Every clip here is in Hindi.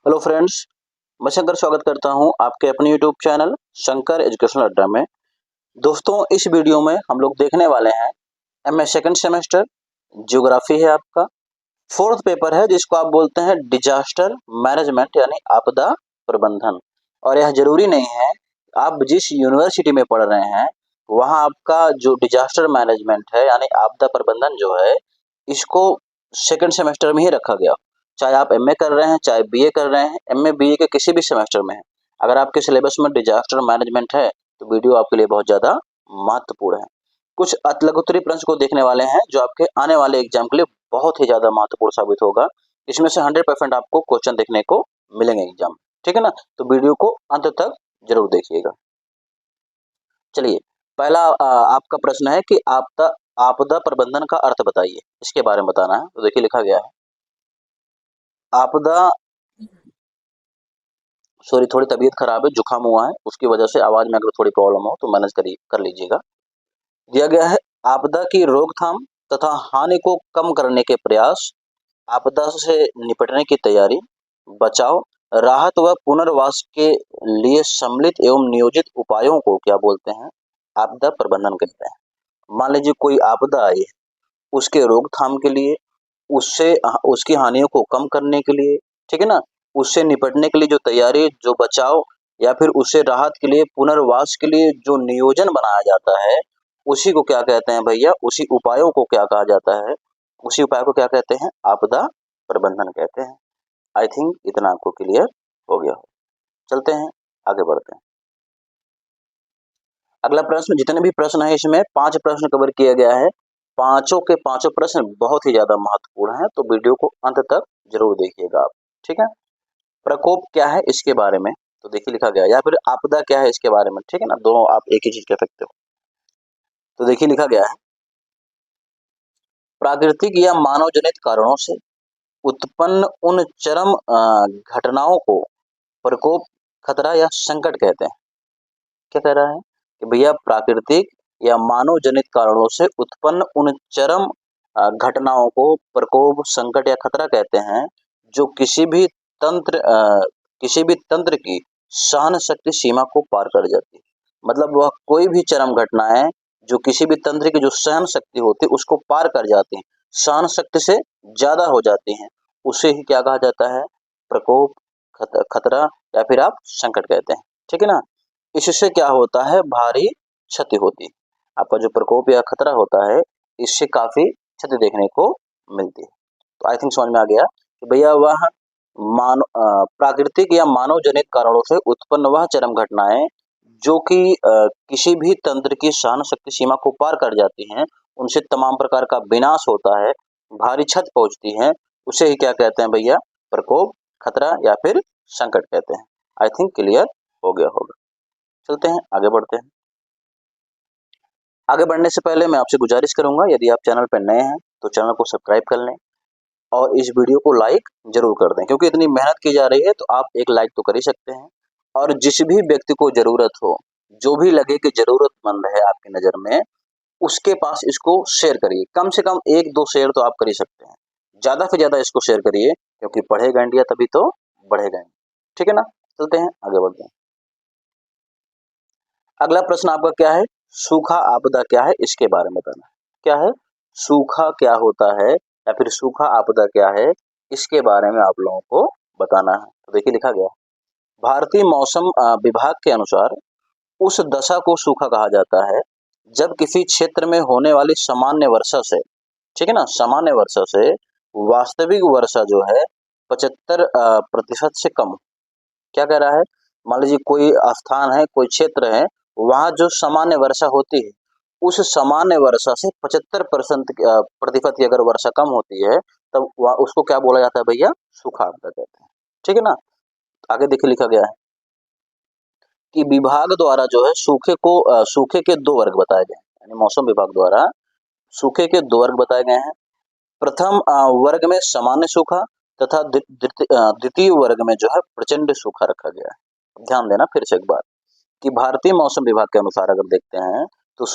हेलो फ्रेंड्स, मैं शंकर स्वागत करता हूं आपके अपने यूट्यूब चैनल शंकर एजुकेशनल अड्डा में। दोस्तों, इस वीडियो में हम लोग देखने वाले हैं एमए सेकंड सेमेस्टर ज्योग्राफी है आपका फोर्थ पेपर है जिसको आप बोलते हैं डिजास्टर मैनेजमेंट यानी आपदा प्रबंधन। और यह जरूरी नहीं है आप जिस यूनिवर्सिटी में पढ़ रहे हैं वहाँ आपका जो डिजास्टर मैनेजमेंट है यानी आपदा प्रबंधन जो है इसको सेकंड सेमेस्टर में ही रखा गया। चाहे आप एमए कर रहे हैं चाहे बीए कर रहे हैं, एमए बीए के किसी भी सेमेस्टर में है, अगर आपके सिलेबस में डिजास्टर मैनेजमेंट है तो वीडियो आपके लिए बहुत ज़्यादा महत्वपूर्ण है। कुछ अतलगोतरी प्रश्न को देखने वाले हैं जो आपके आने वाले एग्जाम के लिए बहुत ही ज़्यादा महत्वपूर्ण साबित होगा। इसमें से 100% आपको क्वेश्चन देखने को मिलेंगे एग्जाम, ठीक है ना। तो वीडियो को अंत तक जरूर देखिएगा। चलिए, पहला आपका प्रश्न है कि आपदा आपदा प्रबंधन का अर्थ बताइए, इसके बारे में बताना है। तो देखिए लिखा गया है आपदा, सॉरी थोड़ी तबीयत खराब है, जुकाम हुआ है, उसकी वजह से आवाज में अगर थोड़ी प्रॉब्लम हो तो मैनेज कर लीजिएगा। दिया गया है आपदा की रोकथाम तथा हानि को कम करने के प्रयास, आपदा से निपटने की तैयारी, बचाव, राहत व पुनर्वास के लिए सम्मिलित एवं नियोजित उपायों को क्या बोलते हैं? आपदा प्रबंधन कहते हैं। मान लीजिए कोई आपदा आई है, उसके रोकथाम के लिए, उससे उसकी हानियों को कम करने के लिए, ठीक है ना, उससे निपटने के लिए जो तैयारी, जो बचाव या फिर उससे राहत के लिए, पुनर्वास के लिए जो नियोजन बनाया जाता है उसी को क्या कहते हैं भैया? उसी उपायों को क्या कहा जाता है? उसी उपाय को क्या कहते हैं? आपदा प्रबंधन कहते हैं। आई थिंक इतना आपको क्लियर हो गया हो। चलते हैं, आगे बढ़ते हैं। अगला प्रश्न, जितने भी प्रश्न है इसमें 5 प्रश्न कवर किया गया है। पांचों के पांचों प्रश्न बहुत ही ज्यादा महत्वपूर्ण हैं, तो वीडियो को अंत तक जरूर देखिएगा आप, ठीक है। प्रकोप क्या है इसके बारे में तो देखिए लिखा गया है, या फिर आपदा क्या है इसके बारे में, ठीक है ना, दोनों आप एक ही चीज कह सकते हो। तो देखिए लिखा गया है प्राकृतिक या मानव जनित कारणों से उत्पन्न उन चरम घटनाओं को प्रकोप, खतरा या संकट कहते हैं। क्या कह रहा है कि भैया प्राकृतिक या मानव जनित कारणों से उत्पन्न उन चरम घटनाओं को प्रकोप, संकट या खतरा कहते हैं जो किसी भी तंत्र की सहन शक्ति सीमा को पार कर जाती है। मतलब वह कोई भी चरम घटनाएं जो किसी भी तंत्र की जो सहन शक्ति होती है उसको पार कर जाती हैं, सहन शक्ति से ज्यादा हो जाती हैं, उसे ही क्या कहा जाता है? प्रकोप, खतरा या फिर आप संकट कहते हैं, ठीक है ना। इससे क्या होता है? भारी क्षति होती है। आपका जो प्रकोप या खतरा होता है इससे काफी क्षति देखने को मिलती है। तो आई थिंक समझ में आ गया कि भैया वह प्राकृतिक या मानव जनित कारणों से उत्पन्न वह चरम घटनाएं जो कि किसी भी तंत्र की सहन शक्ति सीमा को पार कर जाती हैं, उनसे तमाम प्रकार का विनाश होता है, भारी क्षति पहुंचती है, उसे ही क्या कहते हैं भैया? प्रकोप, खतरा या फिर संकट कहते हैं। आई थिंक क्लियर हो गया होगा। चलते हैं, आगे बढ़ते हैं। आगे बढ़ने से पहले मैं आपसे गुजारिश करूंगा, यदि आप चैनल पर नए हैं तो चैनल को सब्सक्राइब कर लें और इस वीडियो को लाइक जरूर कर दें, क्योंकि इतनी मेहनत की जा रही है तो आप एक लाइक तो कर ही सकते हैं। और जिस भी व्यक्ति को जरूरत हो, जो भी लगे कि जरूरतमंद है आपकी नजर में, उसके पास इसको शेयर करिए। कम से कम 1-2 शेयर तो आप कर ही सकते हैं, ज्यादा से ज्यादा इसको शेयर करिए, क्योंकि पढ़ेगा इंडिया तभी तो बढ़ेगा, ठीक है ना। चलते हैं, आगे बढ़ते हैं। अगला प्रश्न आपका क्या है? सूखा आपदा क्या है इसके बारे में बताना है। क्या है? सूखा क्या होता है या फिर सूखा आपदा क्या है, इसके बारे में आप लोगों को बताना है। तो देखिए लिखा गया, भारतीय मौसम विभाग के अनुसार उस दशा को सूखा कहा जाता है जब किसी क्षेत्र में होने वाली सामान्य वर्षा से, ठीक है ना, सामान्य वर्षा से वास्तविक वर्षा जो है 75% से कम। क्या कह रहा है? मान लीजिए कोई स्थान है, कोई क्षेत्र है, वहां जो सामान्य वर्षा होती है उस सामान्य वर्षा से 75% प्रतिशत की अगर वर्षा कम होती है तब उसको क्या बोला जाता है भैया? सूखा आपदा कहते हैं, ठीक है ना। आगे देखिए लिखा गया है कि विभाग द्वारा जो है सूखे के 2 वर्ग बताए गए हैं, यानी मौसम विभाग द्वारा सूखे के 2 वर्ग बताए गए हैं। प्रथम वर्ग में सामान्य सूखा तथा द्वितीय वर्ग में जो है प्रचंड सूखा रखा गया है। ध्यान देना फिर से एक बार कि भारतीय मौसम विभाग के अनुसार अगर देखते हैं तो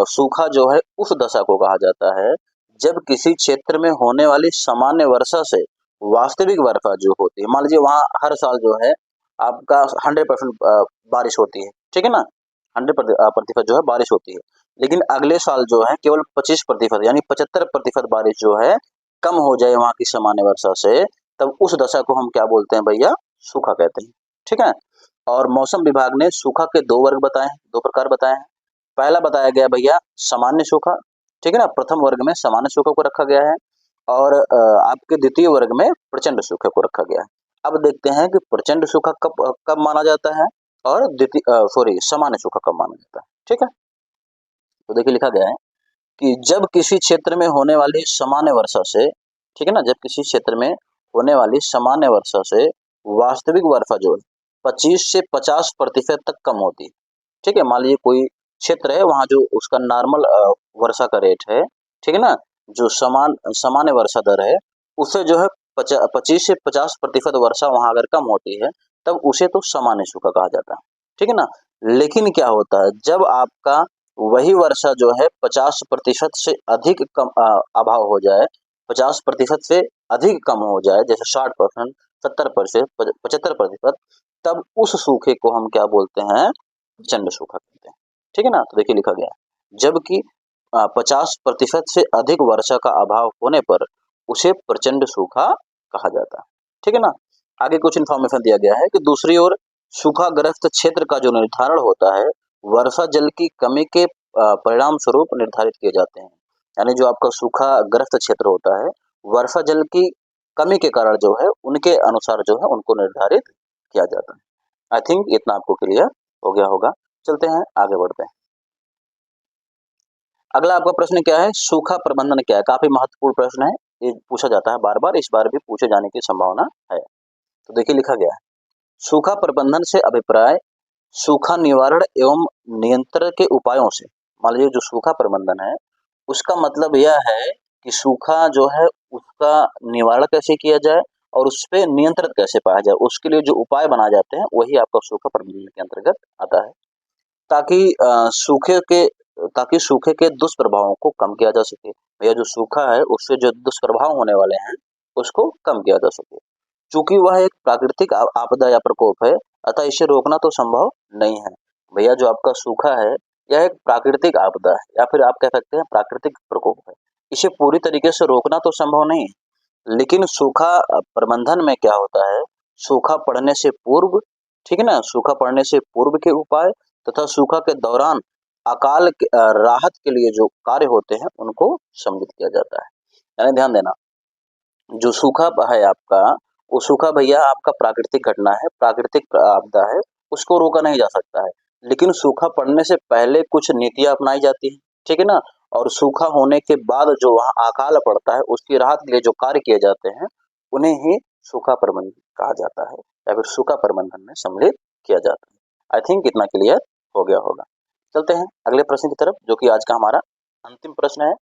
सूखा जो है उस दशा को कहा जाता है जब किसी क्षेत्र में होने वाली सामान्य वर्षा से वास्तविक वर्षा जो होती है, मान लीजिए वहाँ हर साल जो है आपका 100% बारिश होती है, ठीक है ना, 100% जो है बारिश होती है, लेकिन अगले साल जो है केवल 25% यानी 75% बारिश जो है कम हो जाए वहाँ की सामान्य वर्षा से, तब उस दशा को हम क्या बोलते हैं भैया, सूखा कहते हैं, ठीक है। और मौसम विभाग ने सूखा के 2 वर्ग बताए हैं, 2 प्रकार बताए हैं। पहला बताया गया भैया सामान्य सूखा, ठीक है ना, प्रथम वर्ग में सामान्य सूखा को रखा गया है, और आपके द्वितीय वर्ग में प्रचंड सूखे को रखा गया है। अब देखते हैं कि प्रचंड सूखा कब कब माना जाता है और सामान्य सूखा कब माना जाता है, ठीक है। तो देखिए लिखा गया है कि जब किसी क्षेत्र में होने वाली सामान्य वर्षा से, ठीक है ना, जब किसी क्षेत्र में होने वाली सामान्य वर्षा से वास्तविक वर्षा जो है 25 से 50% तक कम होती है, ठीक है। मान लीजिए कोई क्षेत्र है, वहाँ जो उसका नॉर्मल वर्षा का रेट है, ठीक है ना, जो सामान्य वर्षा दर है, उससे जो है 25 से 50% वर्षा वहाँ अगर कम होती है, तब उसे तो सामान्य सूखा कहा जाता है, ठीक है ना। लेकिन क्या होता है, जब आपका वही वर्षा जो है 50% से अधिक कम अभाव हो जाए, 50% से अधिक कम हो जाए, जैसे 60%, 70%, 75%, तब उस सूखे को हम क्या बोलते हैं, प्रचंड सूखा कहते हैं, ठीक है ना। तो देखिए लिखा गया है, जबकि 50% से अधिक वर्षा का अभाव होने पर उसे प्रचंड सूखा कहा जाता है, ठीक है ना। आगे कुछ इन्फॉर्मेशन दिया गया है कि दूसरी ओर सूखाग्रस्त क्षेत्र का जो निर्धारण होता है, वर्षा जल की कमी के परिणाम स्वरूप निर्धारित किए जाते हैं। यानी जो आपका सूखाग्रस्त क्षेत्र होता है, वर्षा जल की कमी के कारण जो है उनके अनुसार जो है उनको निर्धारित किया जाता है। आई थिंक इतना आपको क्लियर हो गया होगा। चलते हैं आगे बढ़ते हैं। अगला आपका प्रश्न क्या है, सूखा प्रबंधन क्या है। काफी महत्वपूर्ण प्रश्न है, ये पूछा जाता है बार बार, इस बार भी पूछे जाने की संभावना है। तो देखिए लिखा गया है, सूखा प्रबंधन से अभिप्राय सूखा निवारण एवं नियंत्रण के उपायों से। मान लीजिए जो सूखा प्रबंधन है, उसका मतलब यह है कि सूखा जो है उसका निवारण कैसे किया जाए और उस पे नियंत्रण कैसे पाया जाए, उसके लिए जो उपाय बनाए जाते हैं वही आपका सूखा प्रबंधन के अंतर्गत आता है, ताकि सूखे के दुष्प्रभावों को कम किया जा सके। भैया जो सूखा है उससे जो दुष्प्रभाव होने वाले हैं उसको कम किया जा सके। चूंकि वह एक प्राकृतिक आपदा या प्रकोप है, अतः इसे रोकना तो संभव नहीं है। भैया जो आपका सूखा है यह एक प्राकृतिक आपदा है, या फिर आप कह सकते हैं प्राकृतिक प्रकोप है। इसे पूरी तरीके से रोकना तो संभव नहीं है, लेकिन सूखा प्रबंधन में क्या होता है, सूखा पड़ने से पूर्व, ठीक है ना, सूखा पड़ने से पूर्व के उपाय तथा सूखा के दौरान राहत के लिए जो कार्य होते हैं उनको सम्मिलित किया जाता है। यानी ध्यान देना, जो सूखा है आपका, वो सूखा भैया आपका प्राकृतिक घटना है, प्राकृतिक आपदा है, उसको रोका नहीं जा सकता है। लेकिन सूखा पड़ने से पहले कुछ नीतियां अपनाई जाती है, ठीक है ना, और सूखा होने के बाद जो वहाँ अकाल पड़ता है उसकी राहत के लिए जो कार्य किए जाते हैं उन्हें ही सूखा प्रबंधन कहा जाता है, या फिर सूखा प्रबंधन में सम्मिलित किया जाता है। आई थिंक इतना क्लियर हो गया होगा। चलते हैं अगले प्रश्न की तरफ, जो कि आज का हमारा अंतिम प्रश्न है।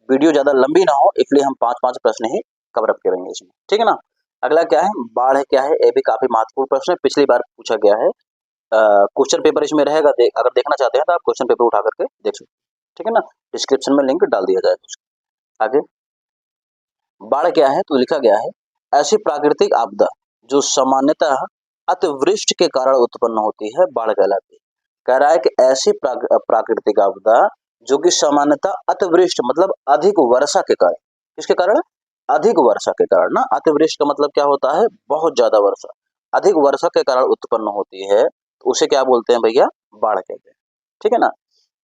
वीडियो ज्यादा लंबी ना हो इसलिए हम 5-5 प्रश्न ही कवर अप करेंगे इसमें, ठीक है ना। अगला क्या है, बाढ़ है क्या है, ये भी काफी महत्वपूर्ण प्रश्न है, पिछली बार पूछा गया है। क्वेश्चन पेपर इसमें रहेगा, अगर देखना चाहते हैं तो आप क्वेश्चन पेपर उठा करके देख सकते हैं, ठीक है ना, डिस्क्रिप्शन में लिंक डाल दिया जाएगा। आगे बाढ़ क्या है, तो लिखा गया है, ऐसी प्राकृतिक आपदा जो सामान्यतः अतिवृष्टि के कारण उत्पन्न होती है, बाढ़ कहलाती है। कह रहा है कि ऐसी प्राकृतिक आपदा जो कि सामान्यतः अतिवृष्टि मतलब अधिक वर्षा के कारण, किसके कारण, अधिक वर्षा के कारण ना, अतिवृष्टि का मतलब क्या होता है, बहुत ज्यादा वर्षा, अधिक वर्षा के कारण उत्पन्न होती है, तो उसे क्या बोलते हैं भैया, बाढ़ कहते हैं, ठीक है ना।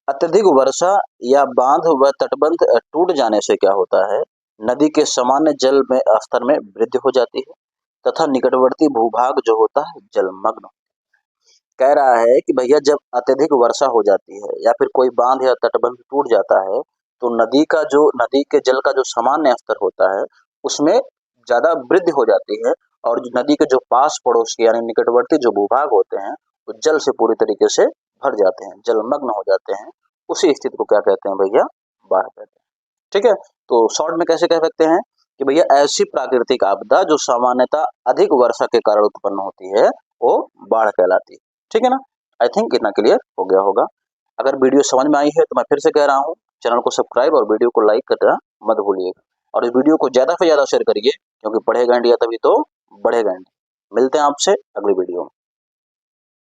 अत्यधिक वर्षा या बांध व तटबंध टूट जाने से क्या होता है, नदी के सामान्य जल में स्तर में वृद्धि हो जाती है तथा निकटवर्ती भूभाग जो होता है जलमग्न। कह रहा है कि भैया जब अत्यधिक वर्षा हो जाती है या फिर कोई बांध या तटबंध टूट जाता है, तो नदी के जल का जो सामान्य स्तर होता है उसमें ज्यादा वृद्धि हो जाती है, और जो नदी के जो पास पड़ोस के यानी निकटवर्ती जो भूभाग होते हैं वो जल से पूरी तरीके से भर जाते हैं, जलमग्न हो जाते हैं। उसी स्थिति को क्या कहते हैं भैया, बाढ़ कहते हैं, ठीक है। तो शॉर्ट में कैसे कह सकते हैं कि भैया ऐसी प्राकृतिक आपदा जो सामान्यतः अधिक वर्षा के कारण उत्पन्न होती है वो बाढ़ कहलाती है, ठीक है ना। आई थिंक इतना क्लियर हो गया होगा। अगर वीडियो समझ में आई है तो मैं फिर से कह रहा हूँ, चैनल को सब्सक्राइब और वीडियो को लाइक करना मत भूलिएगा। और इस वीडियो को ज़्यादा से ज़्यादा शेयर करिए, क्योंकि पढ़ेगा इंडिया तभी तो बढ़ेगा इंडिया। मिलते हैं आपसे अगली वीडियो में।